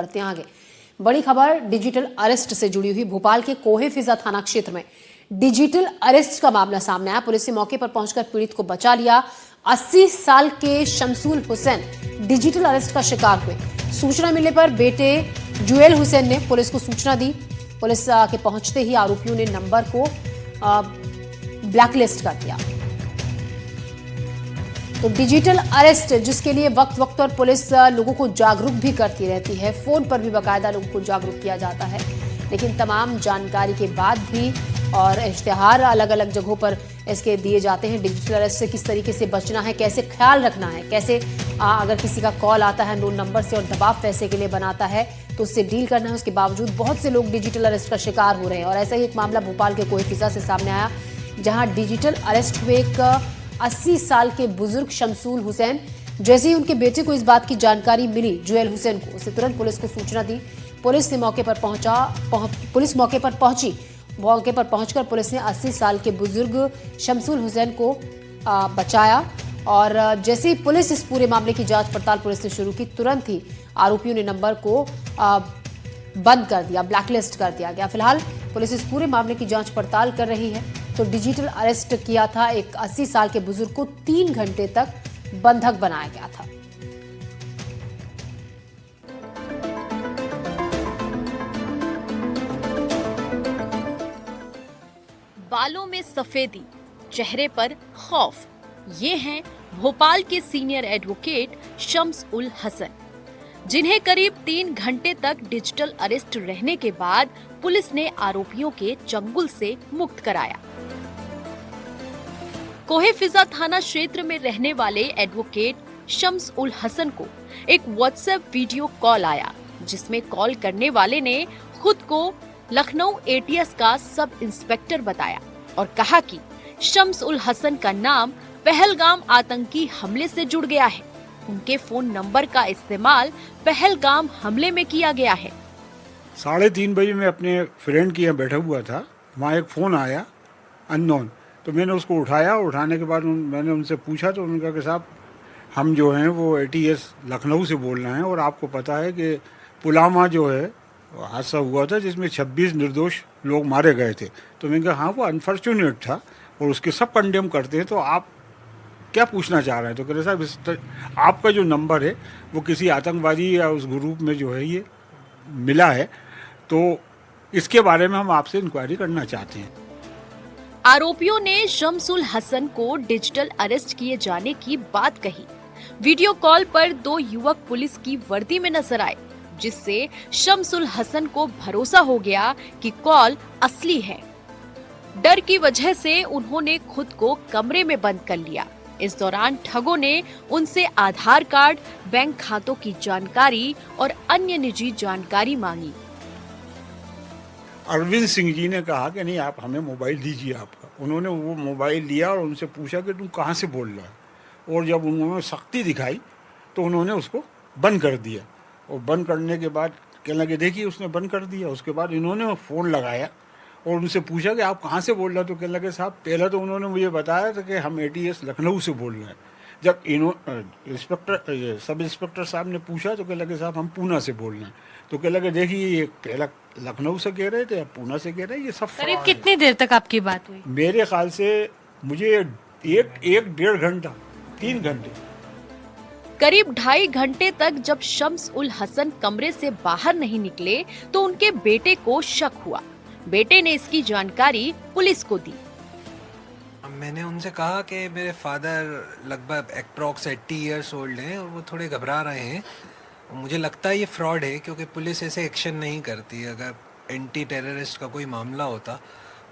बढ़ते हैं आगे। बड़ी खबर डिजिटल अरेस्ट से जुड़ी हुई। भोपाल के कोहे फिजा थाना क्षेत्र में डिजिटल अरेस्ट का मामला सामने आया। पुलिस ने मौके पर पहुंचकर पीड़ित को बचा लिया। 80 साल के शमसुल हुसैन डिजिटल अरेस्ट का शिकार हुए। सूचना मिलने पर बेटे जुएल हुसैन ने पुलिस को सूचना दी। पुलिस के पहुंचते ही आरोपियों ने नंबर को ब्लैकलिस्ट कर दिया। तो डिजिटल अरेस्ट जिसके लिए वक्त वक्त पर पुलिस लोगों को जागरूक भी करती रहती है, फोन पर भी बाकायदा लोगों को जागरूक किया जाता है, लेकिन तमाम जानकारी के बाद भी और इश्तिहार अलग अलग जगहों पर इसके दिए जाते हैं। डिजिटल अरेस्ट से किस तरीके से बचना है, कैसे ख्याल रखना है, कैसे अगर किसी का कॉल आता है नोन नंबर से और दबाव पैसे के लिए बनाता है तो उससे डील करना है। उसके बावजूद बहुत से लोग डिजिटल अरेस्ट का शिकार हो रहे हैं और ऐसा ही एक मामला भोपाल के कोहे फिजा से सामने आया, जहां डिजिटल अरेस्ट हुए एक 80 साल के बुजुर्ग शमसुल हुसैन। जैसे ही उनके बेटे को इस बात की जानकारी मिली जुएल हुसैन को, उसे तुरंत पुलिस को सूचना दी। पुलिस ने मौके पर पहुंची। मौके पर पहुंचकर पुलिस ने 80 साल के बुजुर्ग शमसुल हुसैन को बचाया और जैसे ही पुलिस इस पूरे मामले की जांच पड़ताल पुलिस ने शुरू की, तुरंत ही आरोपियों ने नंबर को बंद कर दिया, ब्लैकलिस्ट कर दिया गया। फिलहाल पुलिस इस पूरे मामले की जांच पड़ताल कर रही है। तो डिजिटल अरेस्ट किया था एक 80 साल के बुजुर्ग को, 3 घंटे तक बंधक बनाया गया था। बालों में सफेदी, चेहरे पर खौफ, ये हैं भोपाल के सीनियर एडवोकेट शम्स उल हसन, जिन्हें करीब 3 घंटे तक डिजिटल अरेस्ट रहने के बाद पुलिस ने आरोपियों के चंगुल से मुक्त कराया। कोहे फिजा थाना क्षेत्र में रहने वाले एडवोकेट शम्स उल हसन को एक व्हाट्सएप वीडियो कॉल आया, जिसमें कॉल करने वाले ने खुद को लखनऊ एटीएस का सब इंस्पेक्टर बताया और कहा कि शम्स उल हसन का नाम पहलगाम आतंकी हमले से जुड़ गया है। उनके फोन नंबर का इस्तेमाल पहलगाम हमले में किया गया है। 3:30 बजे मैं अपने फ्रेंड के यहाँ बैठा हुआ था, वहाँ एक फ़ोन आया अननोन, तो मैंने उसको उठाया। उठाने के बाद मैंने उनसे पूछा तो उन्होंने कहा कि साहब हम जो हैं वो एटीएस लखनऊ से बोल रहे हैं और आपको पता है कि पुलवामा जो है हादसा हुआ था जिसमें 26 निर्दोष लोग मारे गए थे। तो मैंने कहा हाँ वो अनफॉर्चुनेट था और उसके सब कंडेम करते हैं, तो आप क्या पूछना चाह रहे हैं? तो कह रहे साहब आपका जो नंबर है वो किसी आतंकवादी या उस ग्रुप में जो है ये मिला है, तो इसके बारे में हम आपसे इंक्वायरी करना चाहते हैं। आरोपियों ने शम्सुल हसन को डिजिटल अरेस्ट किए जाने की बात कही। वीडियो कॉल पर 2 युवक पुलिस की वर्दी में नजर आए, जिससे शम्सुल हसन को भरोसा हो गया कि कॉल असली है। डर की वजह से उन्होंने खुद को कमरे में बंद कर लिया। इस दौरान ठगों ने उनसे आधार कार्ड, बैंक खातों की जानकारी और अन्य निजी जानकारी मांगी। अरविंद सिंह जी ने कहा कि नहीं आप हमें मोबाइल दीजिए आपका। उन्होंने वो मोबाइल लिया और उनसे पूछा कि तुम कहाँ से बोल रहा है, और जब उन्होंने सख्ती दिखाई तो उन्होंने उसको बंद कर दिया। और बंद करने के बाद कहने लगे देखिए उसने बंद कर दिया। उसके बाद इन्होंने फ़ोन लगाया और उनसे पूछा कि आप कहाँ से बोल रहे हो, तो कहने लगे साहब पहले तो उन्होंने मुझे बताया था कि हम एटीएस लखनऊ से बोल रहे हैं। जब सब इंस्पेक्टर साहब ने पूछा तो कहने लगे साहब हम पूना से बोल रहे हैं। तो कहने लगे देखिए ये पहला लखनऊ से कह रहे थे या पूना से कह रहे हैं, ये सब करीब कितनी देर तक आपकी बात हुई? मेरे ख्याल से मुझे एक 1.5 घंटा, 3 घंटे, करीब 2.5 घंटे तक जब शम्स उल हसन कमरे से बाहर नहीं निकले तो उनके बेटे को शक हुआ। बेटे ने इसकी जानकारी पुलिस को दी। मैंने उनसे कहा कि मेरे फादर लगभग अप्रॉक्स 80 ईयर्स ओल्ड हैं और वो थोड़े घबरा रहे हैं। मुझे लगता है ये फ्रॉड है क्योंकि पुलिस ऐसे एक्शन नहीं करती। अगर एंटी टेररिस्ट का कोई मामला होता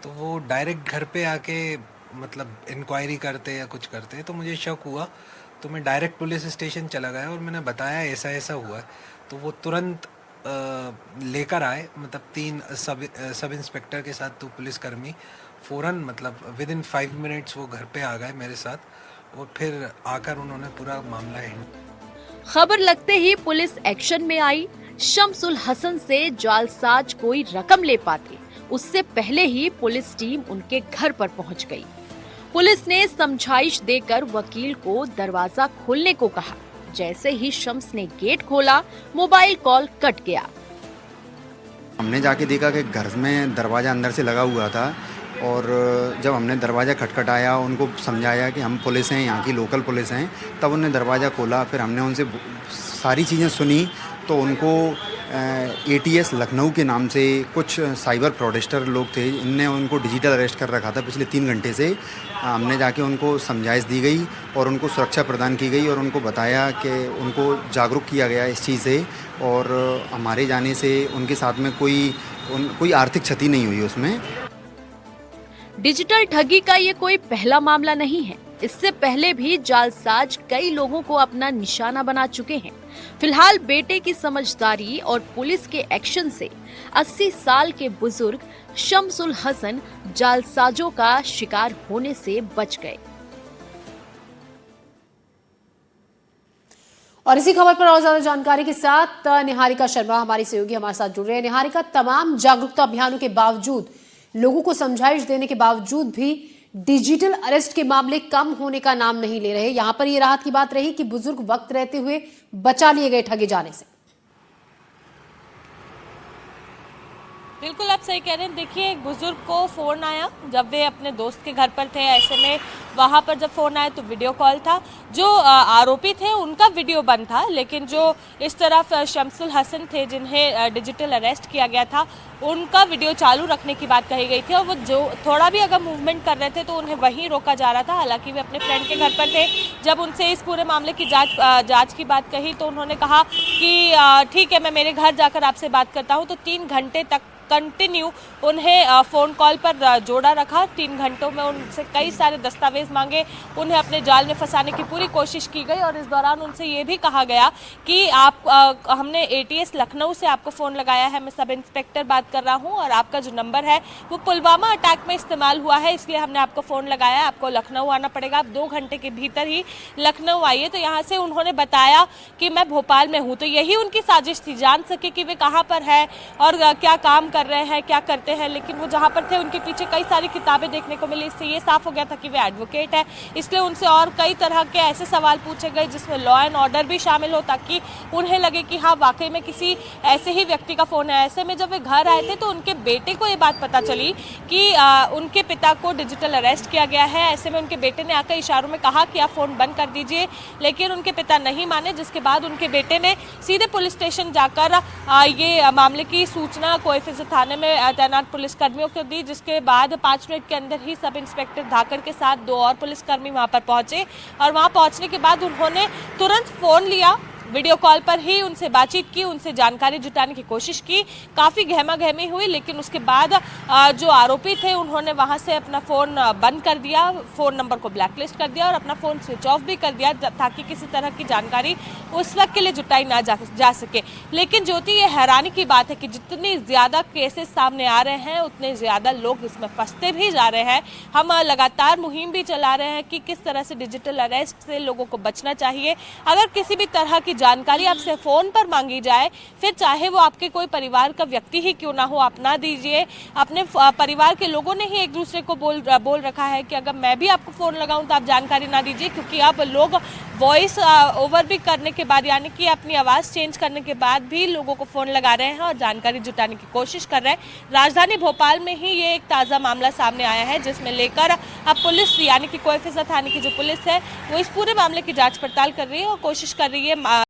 तो वो डायरेक्ट घर पे आके मतलब इंक्वायरी करते या कुछ करते। तो मुझे शक हुआ तो मैं डायरेक्ट पुलिस स्टेशन चला गया और मैंने बताया ऐसा ऐसा हुआ है। तो वो तुरंत लेकर आए, मतलब 3 सब इंस्पेक्टर के साथ 2 पुलिसकर्मी फ़ौरन, मतलब विदिन 5 मिनट्स वो घर पे आ गए मेरे साथ और फिर आकर उन्होंने पूरा मामला हैंडल। खबर लगते ही पुलिस एक्शन में आई। शम्सुल हसन से जालसाज कोई रकम ले पाते उससे पहले ही पुलिस टीम उनके घर पर पहुंच गई। पुलिस ने समझाइश देकर वकील को दरवाजा खोलने को कहा, जैसे ही शम्स ने गेट खोला, मोबाइल कॉल कट गया। हमने जाके देखा कि घर में दरवाज़ा अंदर से लगा हुआ था और जब हमने दरवाज़ा खटखटाया, उनको समझाया कि हम पुलिस हैं, यहाँ की लोकल पुलिस हैं, तब उन्होंने दरवाज़ा खोला। फिर हमने उनसे सारी चीज़ें सुनी तो उनको ATS लखनऊ के नाम से कुछ साइबर फ्रॉडस्टर लोग थे, इनने उनको डिजिटल अरेस्ट कर रखा था पिछले 3 घंटे से। हमने जाके उनको समझाइश दी गई और उनको सुरक्षा प्रदान की गई और उनको बताया कि उनको जागरूक किया गया इस चीज़ से, और हमारे जाने से उनके साथ में कोई आर्थिक क्षति नहीं हुई उसमें। डिजिटल ठगी का ये कोई पहला मामला नहीं है। इससे पहले भी जालसाज कई लोगों को अपना निशाना बना चुके हैं। फिलहाल बेटे की समझदारी और पुलिस के एक्शन से 80 साल के बुजुर्ग शम्सुल हसन जालसाजों का शिकार होने से बच गए। और इसी खबर पर और ज्यादा जानकारी के साथ निहारिका शर्मा हमारी सहयोगी हमारे साथ जुड़ रहे हैं। निहारिका, तमाम जागरूकता अभियानों के बावजूद, लोगों को समझाइश देने के बावजूद भी डिजिटल अरेस्ट के मामले कम होने का नाम नहीं ले रहे। यहां पर यह राहत की बात रही कि बुजुर्ग वक्त रहते हुए बचा लिए गए ठगे जाने से। बिल्कुल आप सही कह रहे हैं। देखिए, एक बुजुर्ग को फ़ोन आया जब वे अपने दोस्त के घर पर थे। ऐसे में वहाँ पर जब फ़ोन आया तो वीडियो कॉल था। जो आरोपी थे उनका वीडियो बंद था, लेकिन जो इस तरफ शम्सुल हसन थे जिन्हें डिजिटल अरेस्ट किया गया था, उनका वीडियो चालू रखने की बात कही गई थी और वो जो थोड़ा भी अगर मूवमेंट कर रहे थे तो उन्हें वहीं रोका जा रहा था। हालांकि वे अपने फ्रेंड के घर पर थे। जब उनसे इस पूरे मामले की जांच की बात कही तो उन्होंने कहा कि ठीक है, मैं मेरे घर जाकर आपसे बात करता हूँ। तो 3 घंटे तक कंटिन्यू उन्हें फ़ोन कॉल पर जोड़ा रखा। 3 घंटों में उनसे कई सारे दस्तावेज मांगे, उन्हें अपने जाल में फंसाने की पूरी कोशिश की गई और इस दौरान उनसे ये भी कहा गया कि हमने ATS लखनऊ से आपको फ़ोन लगाया है, मैं सब इंस्पेक्टर बात कर रहा हूँ और आपका जो नंबर है वो पुलवामा अटैक में इस्तेमाल हुआ है, इसलिए हमने आपको फ़ोन लगाया है, आपको लखनऊ आना पड़ेगा, आप 2 घंटे के भीतर ही लखनऊ आइए। तो यहाँ से उन्होंने बताया कि मैं भोपाल में हूँ। तो यही उनकी साजिश थी, जान सके कि वे कहाँ पर है और क्या काम कर रहे हैं, क्या करते हैं। लेकिन वो जहाँ पर थे उनके पीछे कई सारी किताबें देखने को मिली। इससे ये साफ हो गया था कि वे एडवोकेट है, इसलिए उनसे और कई तरह के ऐसे सवाल पूछे गए जिसमें लॉ एंड ऑर्डर भी शामिल हो, ताकि उन्हें लगे कि हाँ वाकई में किसी ऐसे ही व्यक्ति का फ़ोन है। ऐसे में जब वे घर आए थे तो उनके बेटे को ये बात पता चली कि उनके पिता को डिजिटल अरेस्ट किया गया है। ऐसे में उनके बेटे ने आकर इशारों में कहा कि आप फ़ोन बंद कर दीजिए, लेकिन उनके पिता नहीं माने, जिसके बाद उनके बेटे ने सीधे पुलिस स्टेशन जाकर ये मामले की सूचना कोएफिज़ थाने में तैनात पुलिसकर्मियों को दी, जिसके बाद 5 मिनट के अंदर ही सब इंस्पेक्टर धाकर के साथ 2 और पुलिसकर्मी वहां पर पहुंचे और वहां पहुंचने के बाद उन्होंने तुरंत फ़ोन लिया, वीडियो कॉल पर ही उनसे बातचीत की, उनसे जानकारी जुटाने की कोशिश की। काफ़ी गहमा गहमी हुई, लेकिन उसके बाद जो आरोपी थे उन्होंने वहां से अपना फ़ोन बंद कर दिया, फ़ोन नंबर को ब्लैकलिस्ट कर दिया और अपना फ़ोन स्विच ऑफ भी कर दिया ताकि किसी तरह की जानकारी उस वक्त के लिए जुटाई ना जा सके। लेकिन ज्योति, ये हैरानी की बात है कि जितनी ज़्यादा केसेस सामने आ रहे हैं उतने ज़्यादा लोग इसमें फंसते भी जा रहे हैं। हम लगातार मुहिम भी चला रहे हैं कि किस तरह से डिजिटल अरेस्ट से लोगों को बचना चाहिए। अगर किसी भी तरह की जानकारी आपसे फ़ोन पर मांगी जाए, फिर चाहे वो आपके कोई परिवार का व्यक्ति ही क्यों ना हो, आप ना दीजिए। अपने परिवार के लोगों ने ही एक दूसरे को बोल रखा है कि अगर मैं भी आपको फ़ोन लगाऊं तो आप जानकारी ना दीजिए, क्योंकि अब लोग वॉइस ओवर भी करने के बाद, यानी कि अपनी आवाज़ चेंज करने के बाद भी लोगों को फ़ोन लगा रहे हैं और जानकारी जुटाने की कोशिश कर रहे हैं। राजधानी भोपाल में ही ये एक ताज़ा मामला सामने आया है, जिसमें लेकर अब पुलिस यानी कि कोएफिज़ थाने की जो पुलिस है वो इस पूरे मामले की जाँच पड़ताल कर रही है और कोशिश कर रही है